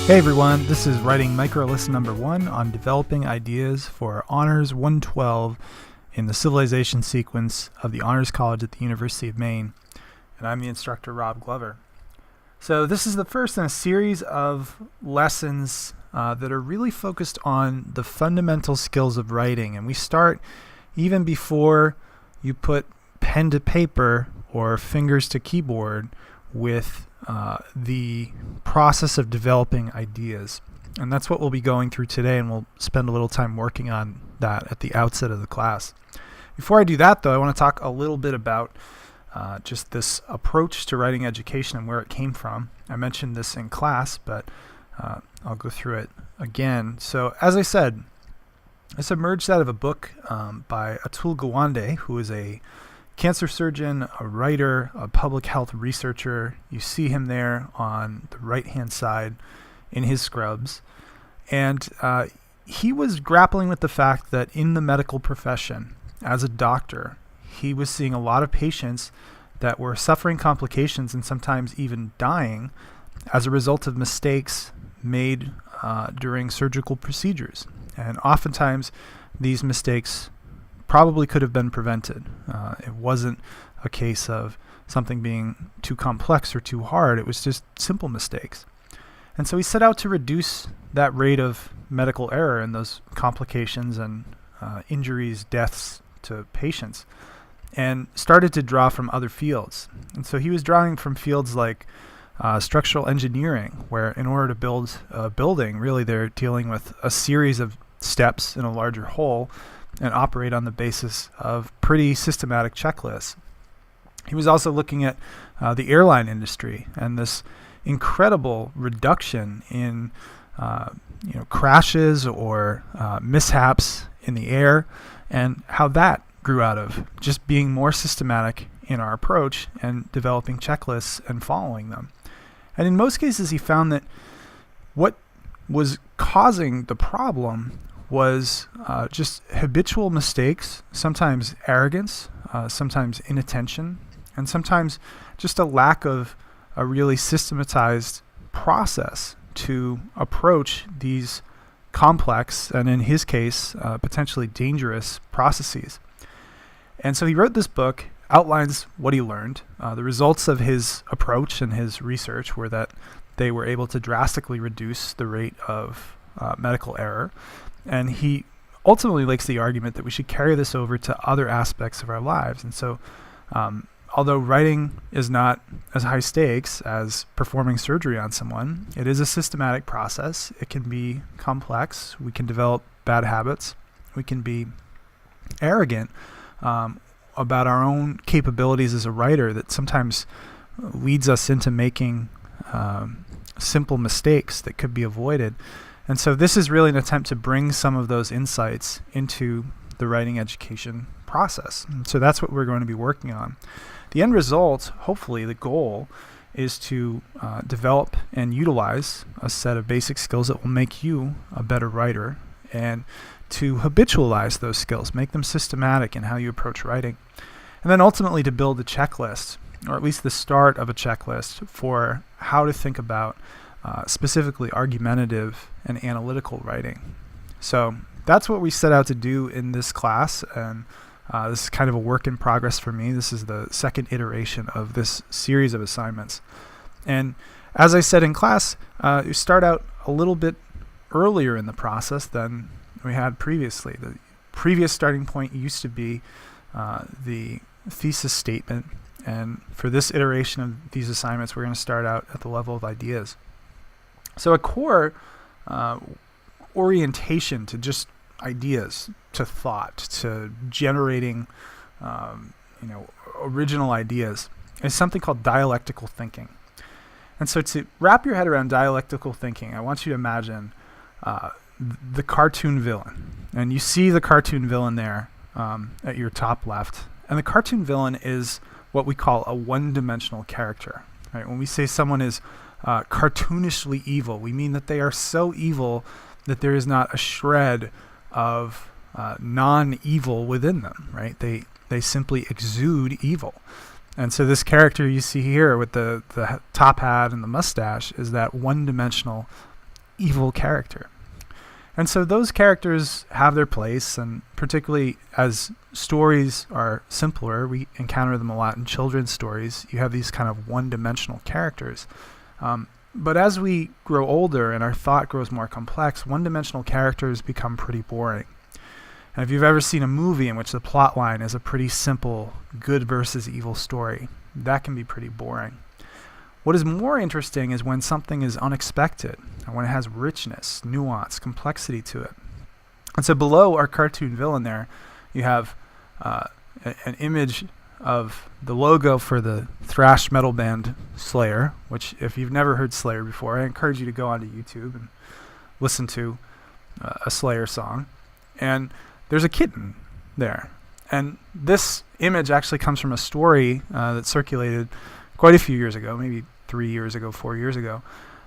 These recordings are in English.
Hey everyone, this is writing micro lesson number 1 on developing ideas for Honors 112 in the Civilization sequence of the Honors College at the University of Maine, and I'm the instructor Rob Glover. So this is the first in a series of lessons that are really focused on the fundamental skills of writing, and we start even before you put pen to paper or fingers to keyboard with the process of developing ideas. And that's what we'll be going through today, and we'll spend a little time working on that at the outset of the class. Before I do that, though, I want to talk a little bit about just this approach to writing education and where it came from. I mentioned this in class, but I'll go through it again. So as I said, this emerged out of a book by Atul Gawande, who is a cancer surgeon, a writer, a public health researcher. You see him there on the right-hand side in his scrubs. And he was grappling with the fact that in the medical profession, as a doctor, he was seeing a lot of patients that were suffering complications and sometimes even dying as a result of mistakes made during surgical procedures. And oftentimes these mistakes probably could have been prevented. It wasn't a case of something being too complex or too hard. It was just simple mistakes. And so he set out to reduce that rate of medical error and those complications and injuries, deaths to patients, and started to draw from other fields. And so he was drawing from fields like structural engineering, where in order to build a building, really they're dealing with a series of steps in a larger whole and operate on the basis of pretty systematic checklists. He was also looking at the airline industry and this incredible reduction in crashes or mishaps in the air, and how that grew out of just being more systematic in our approach and developing checklists and following them. And in most cases, he found that what was causing the problem was just habitual mistakes, sometimes arrogance, sometimes inattention, and sometimes just a lack of a really systematized process to approach these complex, and in his case, potentially dangerous processes. And so he wrote this book, outlines what he learned. The results of his approach and his research were that they were able to drastically reduce the rate of medical error. And he ultimately makes the argument that we should carry this over to other aspects of our lives. And so although writing is not as high stakes as performing surgery on someone, it is a systematic process. It can be complex. We can develop bad habits. We can be arrogant about our own capabilities as a writer that sometimes leads us into making simple mistakes that could be avoided. And so this is really an attempt to bring some of those insights into the writing education process. And so that's what we're going to be working on. The end result, hopefully the goal, is to develop and utilize a set of basic skills that will make you a better writer, and to habitualize those skills, make them systematic in how you approach writing. And then ultimately to build a checklist, or at least the start of a checklist for how to think about specifically argumentative and analytical writing. So that's what we set out to do in this class, and this is kind of a work in progress for me. This is the second iteration of this series of assignments. And as I said in class, you start out a little bit earlier in the process than we had previously. The previous starting point used to be the thesis statement, and for this iteration of these assignments, we're going to start out at the level of ideas. So a core orientation to just ideas, to thought, to generating original ideas is something called dialectical thinking. And so to wrap your head around dialectical thinking, I want you to imagine the cartoon villain. And you see the cartoon villain there at your top left. And the cartoon villain is what we call a one-dimensional character. Right? When we say someone is cartoonishly evil, we mean that they are so evil that there is not a shred of non-evil within them. Right? They simply exude evil. And so this character you see here with the top hat and the mustache is that one-dimensional evil character. And so those characters have their place, and particularly as stories are simpler, we encounter them a lot in children's stories. You have these kind of one-dimensional characters. But as we grow older and our thought grows more complex, one-dimensional characters become pretty boring. And if you've ever seen a movie in which the plot line is a pretty simple good versus evil story, that can be pretty boring. What is more interesting is when something is unexpected, and when it has richness, nuance, complexity to it. And so below our cartoon villain there, you have an image of the logo for the thrash metal band Slayer, which if you've never heard Slayer before, I encourage you to go onto YouTube and listen to a Slayer song. And there's a kitten there. And this image actually comes from a story that circulated quite a few years ago, maybe 3 years ago, 4 years ago,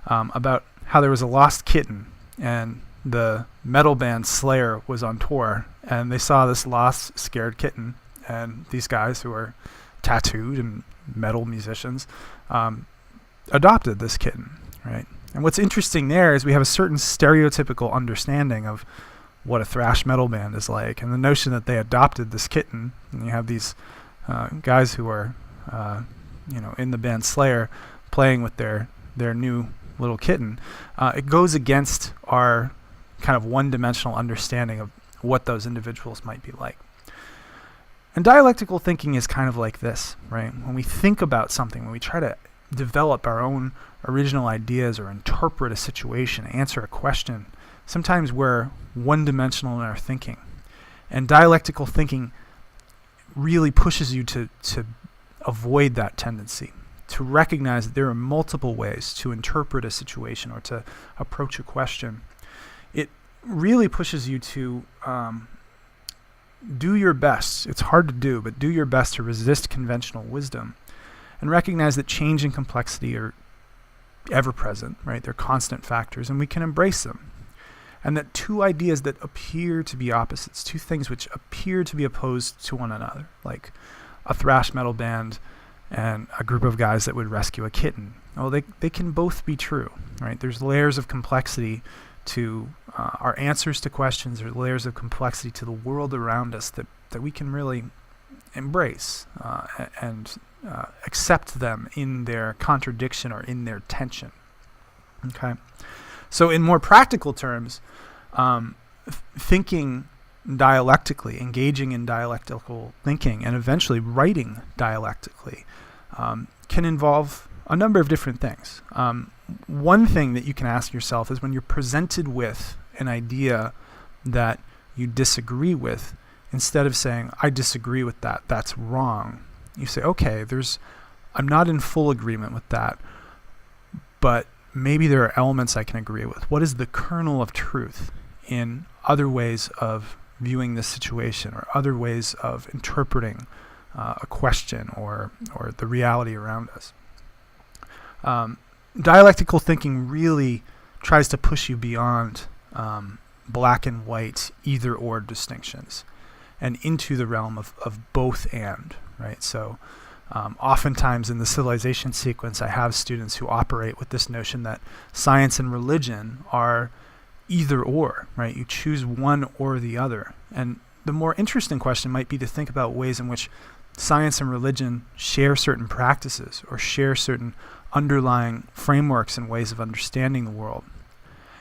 about how there was a lost kitten, and the metal band Slayer was on tour, and they saw this lost, scared kitten, and these guys who are tattooed and metal musicians adopted this kitten, right? And what's interesting there is we have a certain stereotypical understanding of what a thrash metal band is like, and the notion that they adopted this kitten, and you have these guys who are in the band Slayer playing with their new little kitten, it goes against our kind of one-dimensional understanding of what those individuals might be like. And dialectical thinking is kind of like this, right? When we think about something, when we try to develop our own original ideas or interpret a situation, answer a question, sometimes we're one-dimensional in our thinking. And dialectical thinking really pushes you to avoid that tendency, to recognize that there are multiple ways to interpret a situation or to approach a question. It really pushes you to do your best. It's hard to do, but do your best to resist conventional wisdom and recognize that change and complexity are ever present, right? They're constant factors, and we can embrace them. And that two ideas that appear to be opposites, two things which appear to be opposed to one another, like a thrash metal band and a group of guys that would rescue a kitten. Well, they can both be true, right? There's layers of complexity to our answers to questions, or layers of complexity to the world around us that we can really embrace and accept them in their contradiction or in their tension. Okay, so in more practical terms, thinking dialectically, engaging in dialectical thinking, and eventually writing dialectically can involve a number of different things. One thing that you can ask yourself is when you're presented with an idea that you disagree with, instead of saying, I disagree with that, that's wrong, you say, okay, I'm not in full agreement with that, but maybe there are elements I can agree with. What is the kernel of truth in other ways of viewing this situation, or other ways of interpreting a question or the reality around us? Dialectical thinking really tries to push you beyond black and white either or distinctions and into the realm of both and, right? So oftentimes in the civilization sequence, I have students who operate with this notion that science and religion are either or, right? You choose one or the other. And the more interesting question might be to think about ways in which science and religion share certain practices or share certain underlying frameworks and ways of understanding the world.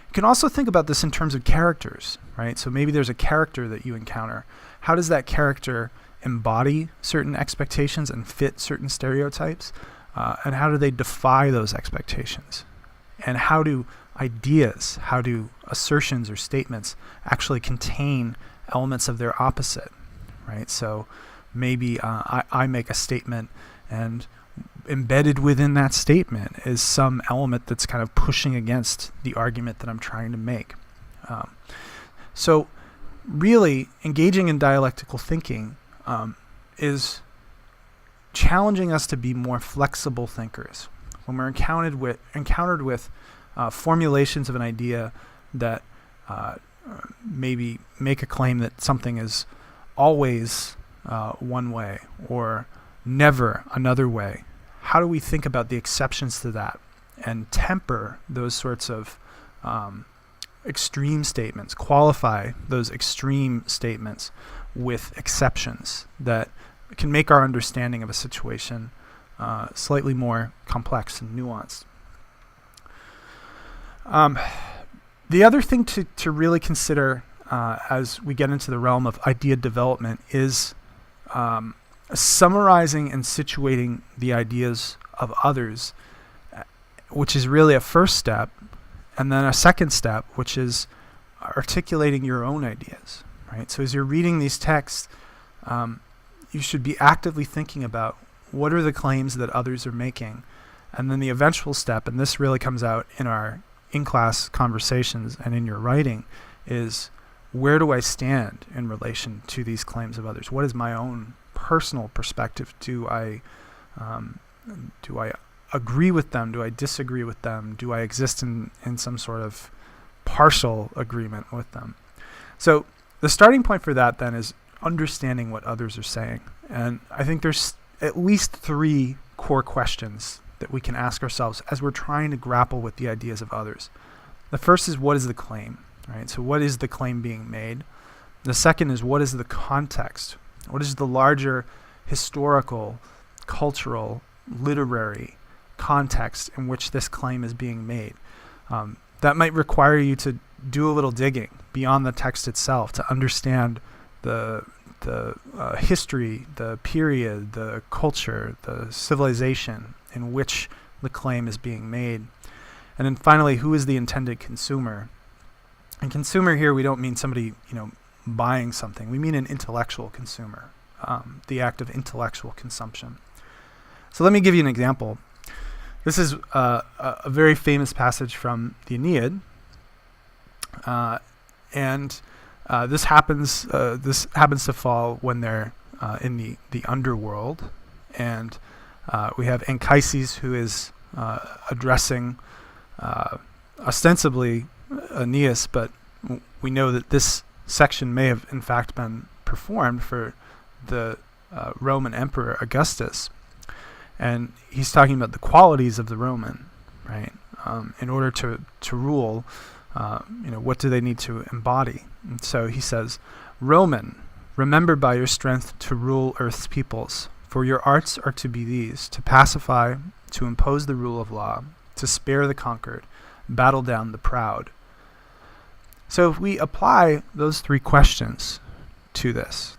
You can also think about this in terms of characters, right? So maybe there's a character that you encounter. How does that character embody certain expectations and fit certain stereotypes? And how do they defy those expectations? And how do ideas, how do assertions or statements actually contain elements of their opposite, right? So maybe I make a statement, and embedded within that statement is some element that's kind of pushing against the argument that I'm trying to make. So really with in dialectical thinking is challenging us to be more flexible thinkers. When we're encountered with formulations of an idea that maybe make a claim that something is always one way or never another way, how do we think about the exceptions to that and temper those sorts of extreme statements, qualify those extreme statements with exceptions that can make our understanding of a situation slightly more complex and nuanced. The other thing to really consider as we get into the realm of idea development is summarizing and situating the ideas of others, which is really a first step, and then a second step, which is articulating your own ideas, right? So as you're reading these texts, you should be actively thinking about what are the claims that others are making, and then the eventual step, and this really comes out in our in-class conversations and in your writing, is where do I stand in relation to these claims of others? What is my own personal perspective? Do I agree with them? Do I disagree with them? Do I exist in some sort of partial agreement with them? So the starting point for that then is understanding what others are saying. And I think there's at least 3 core questions that we can ask ourselves as we're trying to grapple with the ideas of others. The first is, what is the claim, right? So what is the claim being made? The second is, what is the context? What is the larger historical, cultural, literary context in which this claim is being made? That might require you to do a little digging beyond the text itself to understand the history, the period, the culture, the civilization in which the claim is being made. And then finally, who is the intended consumer? And consumer here, we don't mean somebody, buying something. We mean an intellectual consumer, the act of intellectual consumption. So let me give you an example. This is a very famous passage from the Aeneid, and this happens to fall when they're in the underworld, and we have Anchises, who is addressing ostensibly Aeneas, but we know that this section may have in fact been performed for the Roman Emperor Augustus, and he's talking about the qualities of the Roman, right? In order to rule, what do they need to embody? And so he says, "Roman, remember by your strength to rule earth's peoples, for your arts are to be these: to pacify, to impose the rule of law, to spare the conquered, battle down the proud." So if we apply those 3 questions to this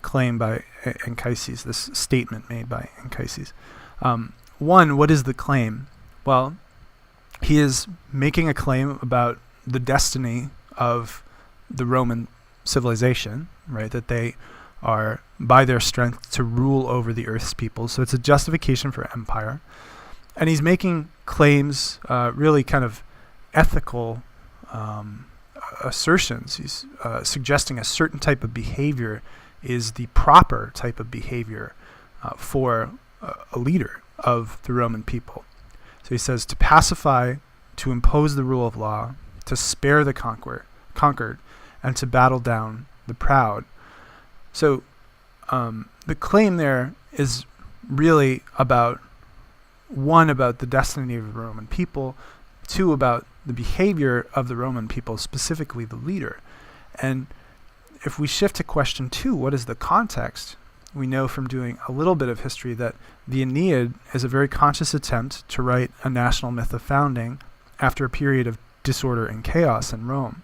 claim by Anchises, this statement made by Anchises. 1, what is the claim? Well, he is making a claim about the destiny of the Roman civilization, right? That they are, by their strength, to rule over the earth's people. So it's a justification for empire. And he's making claims, really kind of ethical assertions. He's suggesting a certain type of behavior is the proper type of behavior for a leader of the Roman people. So he says, to pacify, to impose the rule of law, to spare the conquered, and to battle down the proud. So the claim there is really about, 1, about the destiny of the Roman people, 2, about the behavior of the Roman people, specifically the leader. And if we shift to question 2, what is the context? We know from doing a little bit of history that the Aeneid is a very conscious attempt to write a national myth of founding after a period of disorder and chaos in Rome.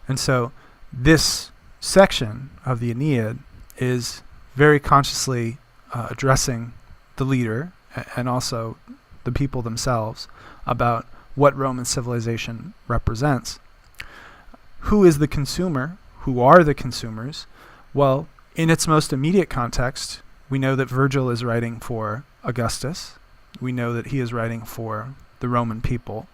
And so this section of the Aeneid is very consciously addressing the leader and also the people themselves about what Roman civilization represents. Who is the consumer? Who are the consumers? Well, in its most immediate context, we know that Virgil is writing for Augustus. We know that he is writing for the Roman people.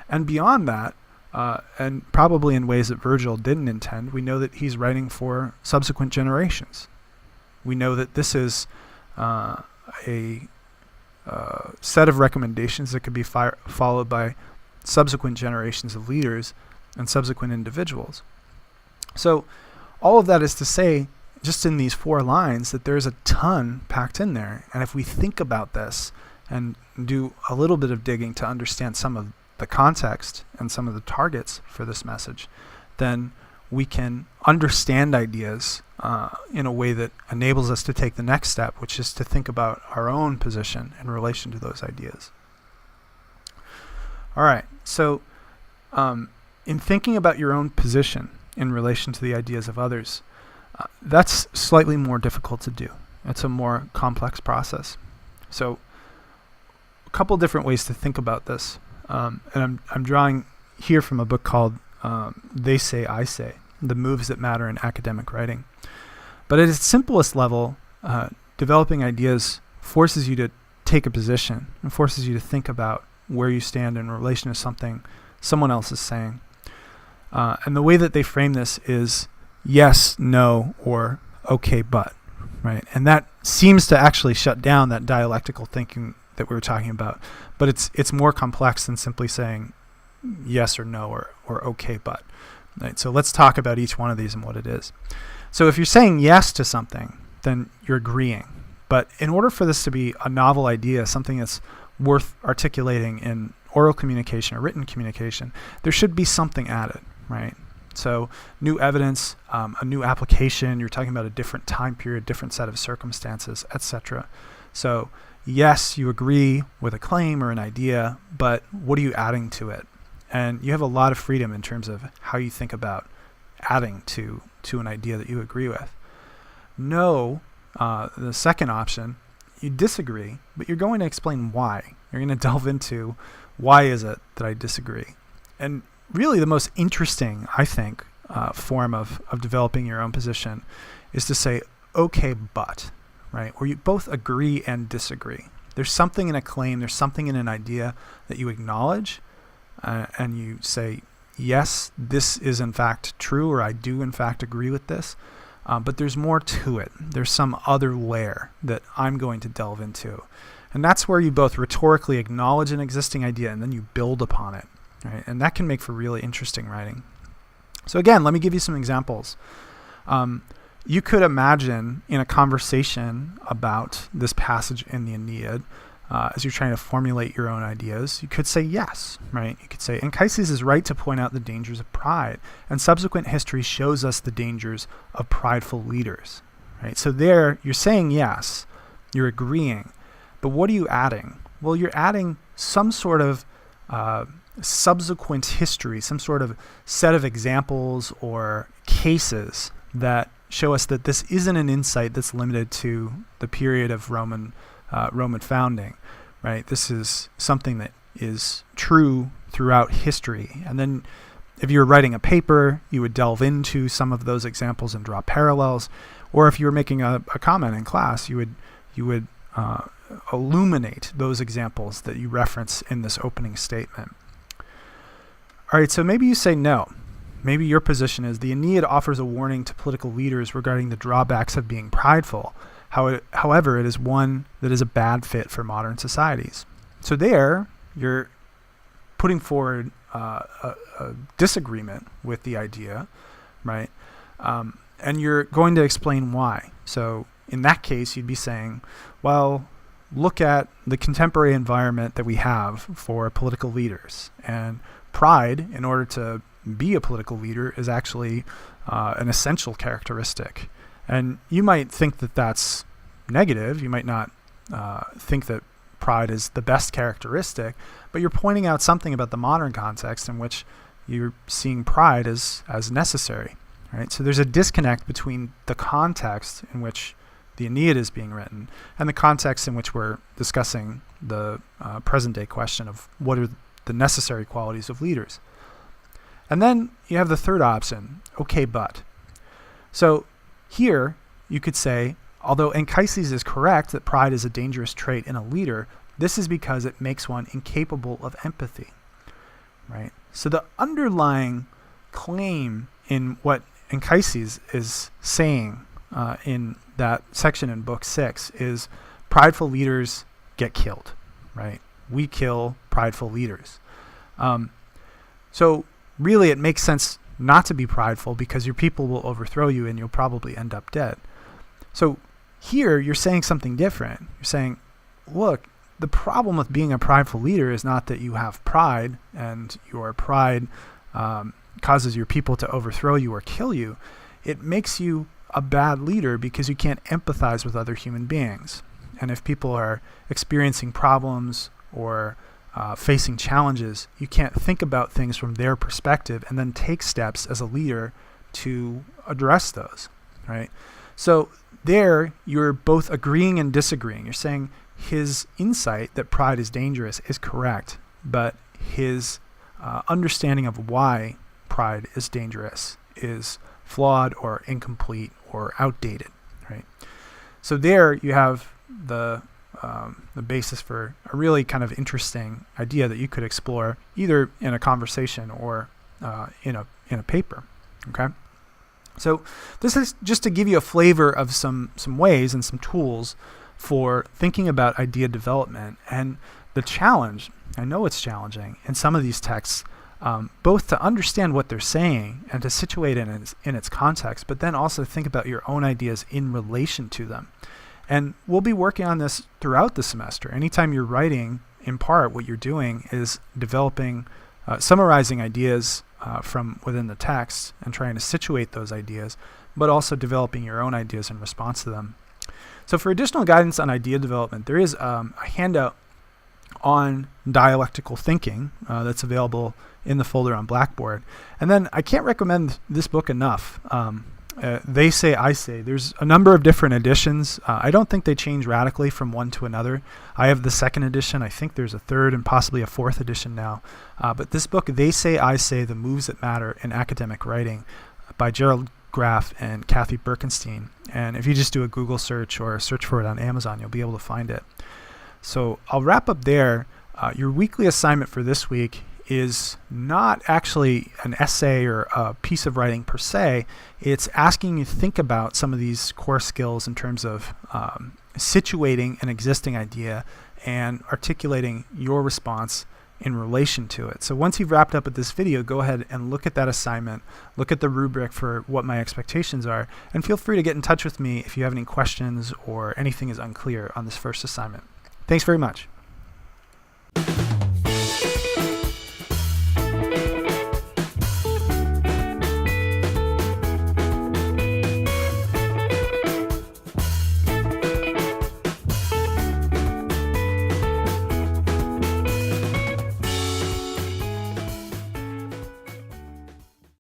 And beyond that, and probably in ways that Virgil didn't intend, we know that he's writing for subsequent generations. We know that this is a set of recommendations that could be followed by subsequent generations of leaders and subsequent individuals. So all of that is to say, just in these 4 lines, that there's a ton packed in there. And if we think about this and do a little bit of digging to understand some of the context and some of the targets for this message, then we can understand ideas in a way that enables us to take the next step, which is to think about our own position in relation to those ideas. All right, so in thinking about your own position in relation to the ideas of others, that's slightly more difficult to do. It's a more complex process. So a couple different ways to think about this. And I'm drawing here from a book called They Say, I Say, The Moves That Matter in Academic Writing. But at its simplest level, developing ideas forces you to take a position and forces you to think about where you stand in relation to something someone else is saying. And the way that they frame this is yes, no, or okay, but, right? And that seems to actually shut down that dialectical thinking that we were talking about. But it's more complex than simply saying yes or no or okay, but. Right? So let's talk about each one of these and what it is. So if you're saying yes to something, then you're agreeing. But in order for this to be a novel idea, something that's worth articulating in oral communication or written communication, there should be something added, right? So new evidence, a new application, you're talking about a different time period, different set of circumstances, etc. So yes, you agree with a claim or an idea, but what are you adding to it? And you have a lot of freedom in terms of how you think about adding to an idea that you agree with. No, the second option, you disagree, but you're going to explain why. You're going to delve into why is it that I disagree. And really the most interesting, I think, form of developing your own position is to say, okay, but, right? Where you both agree and disagree. There's something in a claim, there's something in an idea that you acknowledge, and you say, yes, this is in fact true, or I do in fact agree with this, but there's more to it. There's some other layer that I'm going to delve into. And that's where you both rhetorically acknowledge an existing idea and then you build upon it, right? And that can make for really interesting writing. So again, let me give you some examples. You could imagine in a conversation about this passage in the Aeneid, as you're trying to formulate your own ideas, you could say yes, right? You could say, Anchises is right to point out the dangers of pride, and subsequent history shows us the dangers of prideful leaders, right? So there, you're saying yes, you're agreeing, but what are you adding? Well, you're adding some sort of subsequent history, some sort of set of examples or cases that show us that this isn't an insight that's limited to the period of Roman founding, right? This is something that is true throughout history. And then if you were writing a paper, you would delve into some of those examples and draw parallels. Or if you were making a comment in class, you would illuminate those examples that you reference in this opening statement. All right, so maybe you say no. Maybe your position is the Aeneid offers a warning to political leaders regarding the drawbacks of being prideful. However, it is one that is a bad fit for modern societies. So there, you're putting forward a disagreement with the idea, right? And you're going to explain why. So in that case, you'd be saying, well, look at the contemporary environment that we have for political leaders. And pride, in order to be a political leader, is actually an essential characteristic. And you might think that that's negative. You might not think that pride is the best characteristic, but you're pointing out something about the modern context in which you're seeing pride as necessary, right? So there's a disconnect between the context in which the Aeneid is being written and the context in which we're discussing the present-day question of what are the necessary qualities of leaders. And then you have the third option, okay, but. So here you could say, although Anchises is correct that pride is a dangerous trait in a leader, this is because it makes one incapable of empathy, right? So the underlying claim in what Anchises is saying in that section in Book 6 is prideful leaders get killed, right? We kill prideful leaders. So really it makes sense not to be prideful because your people will overthrow you and you'll probably end up dead. So here you're saying something different. You're saying, look, the problem with being a prideful leader is not that you have pride and your pride causes your people to overthrow you or kill you. It makes you a bad leader because you can't empathize with other human beings. And if people are experiencing problems or facing challenges, you can't think about things from their perspective and then take steps as a leader to address those, right? So there, you're both agreeing and disagreeing. You're saying his insight that pride is dangerous is correct, but his understanding of why pride is dangerous is flawed or incomplete or outdated, right? So there you have the basis for a really kind of interesting idea that you could explore either in a conversation or in a paper. Okay, so this is just to give you a flavor of some ways and some tools for thinking about idea development. And the challenge, I know it's challenging in some of these texts, both to understand what they're saying and to situate it in its context, but then also think about your own ideas in relation to them. And we'll be working on this throughout the semester. Anytime you're writing, in part, what you're doing is developing, summarizing ideas from within the text and trying to situate those ideas, but also developing your own ideas in response to them. So for additional guidance on idea development, there is a handout on dialectical thinking that's available in the folder on Blackboard. And then I can't recommend this book enough. They Say, I Say. There's a number of different editions. I don't think they change radically from one to another. I have the second edition. I think there's a third and possibly a fourth edition now. But this book, They Say, I Say, The Moves That Matter in Academic Writing by Gerald Graff and Kathy Birkenstein. And if you just do a Google search or a search for it on Amazon, you'll be able to find it. So I'll wrap up there. Your weekly assignment for this week is not actually an essay or a piece of writing per se. It's asking you to think about some of these core skills in terms of situating an existing idea and articulating your response in relation to it. So once you've wrapped up with this video, go ahead and look at that assignment, look at the rubric for what my expectations are, and feel free to get in touch with me if you have any questions or anything is unclear on this first assignment. Thanks very much.